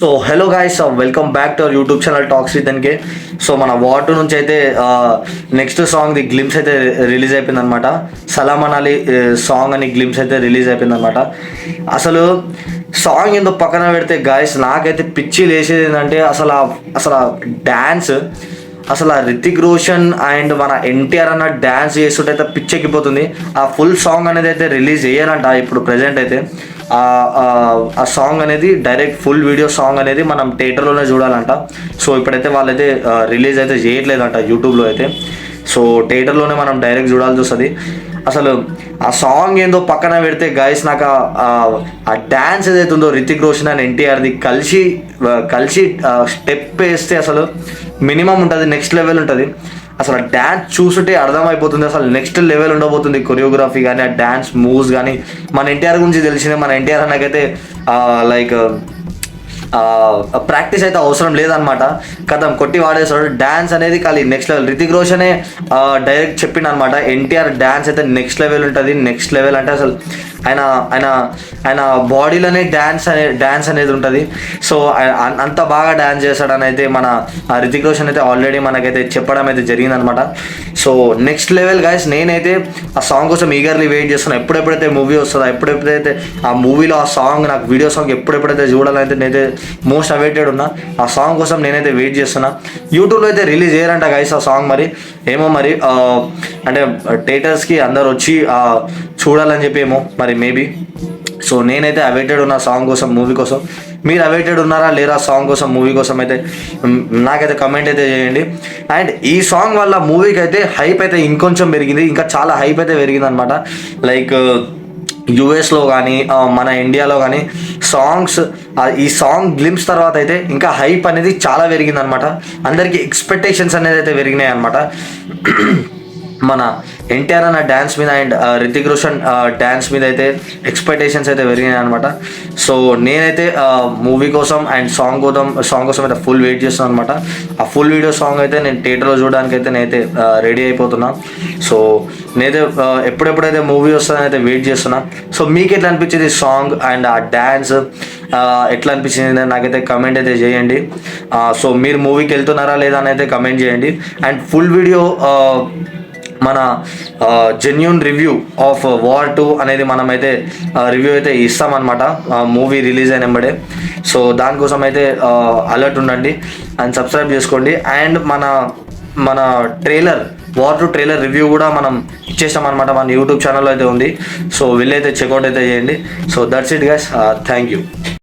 So hello guys, welcome back to our YouTube channel talks with NK. So మన war 2 నుంచి అయితే next song the glimpse అయితే release అయిపోయింది అనమాట. సలాం అనాలి సాంగ్ అని గ్లిమ్స్ అయితే రిలీజ్ అయిపోయింది అనమాట. అసలు సాంగ్ ఎందుకు పక్కన పెడితే గాయస్, నాకైతే పిచ్చి లేసేది ఏంటంటే అసలు డ్యాన్స్, అసలు ఆ రితిక్ రోషన్ అండ్ మన ఎన్టీఆర్ అన్న డ్యాన్స్ చేస్తుంటే పిచ్చెక్కిపోతుంది. ఆ ఫుల్ సాంగ్ అనేది అయితే రిలీజ్ చేయాలంట ఇప్పుడు ప్రజెంట్ అయితే. ఆ సాంగ్ అనేది డైరెక్ట్ ఫుల్ వీడియో సాంగ్ అనేది మనం థియేటర్లోనే చూడాలంట. సో ఇప్పుడైతే వాళ్ళైతే రిలీజ్ అయితే చేయట్లేదంట యూట్యూబ్లో అయితే. సో థియేటర్లోనే మనం డైరెక్ట్ చూడాల్సి వస్తుంది. అసలు ఆ సాంగ్ ఏందో పక్కన పెడితే గైస్, నాకు ఆ డ్యాన్స్ ఏదైతే ఉందో రితిక్ రోషన్ అండ్ ఎన్టీఆర్ది కలిసి స్టెప్ వేస్తే అసలు మినిమం ఉంటుంది, నెక్స్ట్ లెవెల్ ఉంటుంది. అసలు ఆ డ్యాన్స్ చూస్తుంటే అర్థమైపోతుంది అసలు నెక్స్ట్ లెవెల్ ఉండబోతుంది. కొరియోగ్రఫీ కానీ, ఆ డ్యాన్స్ మూవ్స్ కానీ. మన ఎన్టీఆర్ గురించి తెలిసిందే, మన ఎన్టీఆర్ నాకైతే లైక్ ప్రాక్టీస్ అయితే అవసరం లేదనమాట. కథం కొట్టి వాడేస్తాడు. డ్యాన్స్ అనేది ఖాళీ నెక్స్ట్ లెవెల్. రితిక్ రోషనే డైరెక్ట్ చెప్పిండు అనమాట, ఎన్టీఆర్ డ్యాన్స్ అయితే నెక్స్ట్ లెవెల్ ఉంటుంది. నెక్స్ట్ లెవెల్ అంటే అసలు ఆయన బాడీలోనే డ్యాన్స్ అనేది ఉంటుంది. సో అంత బాగా డ్యాన్స్ చేస్తాడని అయితే మన రితిక్ రోషన్ అయితే ఆల్రెడీ మనకైతే చెప్పడం అయితే జరిగిందనమాట. So next level guys. నేనైతే ఆ సాంగ్ కోసం ఈగర్లీ వెయిట్ చేస్తున్నాను. ఎప్పుడెప్పుడైతే మూవీ వస్తుందో, ఎప్పుడెప్పుడైతే ఆ మూవీలో ఆ సాంగ్, నాకు వీడియో సాంగ్ ఎప్పుడెప్పుడైతే చూడాలైతే నేనైతే మోస్ట్ అవైటెడ్ ఉన్నా. ఆ సాంగ్ కోసం నేనైతే వెయిట్ చేస్తున్నా. యూట్యూబ్లో అయితే రిలీజ్ చేయరంట గైస్ ఆ సాంగ్. మరి ఏమో మరి అంటే థియేటర్స్కి అందరు వచ్చి చూడాలని చెప్పి ఏమో మరి మేబీ. సో నేనైతే అవైటెడ్ ఉన్నా సాంగ్ కోసం, మూవీ కోసం. మీరు అవైటెడ్ ఉన్నారా లేరా సాంగ్ కోసం, మూవీ కోసం అయితే నాకైతే కమెంట్ అయితే చేయండి. అండ్ ఈ సాంగ్ వల్ల మూవీకి అయితే హైప్ అయితే ఇంకొంచెం పెరిగింది, ఇంకా చాలా హైప్ అయితే పెరిగింది అనమాట. లైక్ యుఎస్లో కానీ మన ఇండియాలో కానీ సాంగ్స్, ఈ సాంగ్ గ్లిమ్స్ తర్వాత అయితే ఇంకా హైప్ అనేది చాలా పెరిగింది అనమాట. అందరికీ ఎక్స్పెక్టేషన్స్ అనేది అయితే పెరిగినాయి అనమాట. మన ఎన్టీఆర్ అన్న డ్యాన్స్ మీద అండ్ రితిక్ రోషన్ డ్యాన్స్ మీద అయితే ఎక్స్పెక్టేషన్స్ అయితే పెరిగినాయి అనమాట. సో నేనైతే మూవీ కోసం అండ్ సాంగ్ కోసం అయితే ఫుల్ వెయిట్ చేస్తున్నాను అనమాట. ఆ ఫుల్ వీడియో సాంగ్ అయితే నేను థియేటర్లో చూడడానికి అయితే నేనైతే రెడీ అయిపోతున్నా. సో నేనైతే ఎప్పుడెప్పుడైతే మూవీ వస్తుందని అయితే వెయిట్ చేస్తున్నా. సో మీకు ఎట్లా అనిపించింది సాంగ్ అండ్ ఆ డ్యాన్స్ ఎట్లా అనిపించింది నాకైతే కమెంట్ అయితే చేయండి. సో మీరు మూవీకి వెళ్తున్నారా లేదా అని అయితే కమెంట్ చేయండి. అండ్ ఫుల్ వీడియో మన జెన్యూన్ రివ్యూ ఆఫ్ వార్ 2 అనేది మనమైతే రివ్యూ అయితే ఇస్తామన్నమాట మూవీ రిలీజ్ అయిన వెంబడే. సో దానికోసం అయితే అలర్ట్ ఉండండి అండ్ సబ్స్క్రైబ్ చేసుకోండి. అండ్ మన ట్రైలర్ వార్ 2 ట్రైలర్ రివ్యూ కూడా మనం ఇచ్చేస్తామన్నమాట, మన యూట్యూబ్ ఛానల్లో అయితే ఉంది. సో వెళ్ళైతే చెక్అవుట్ అయితే చేయండి. So that's it guys, thank you.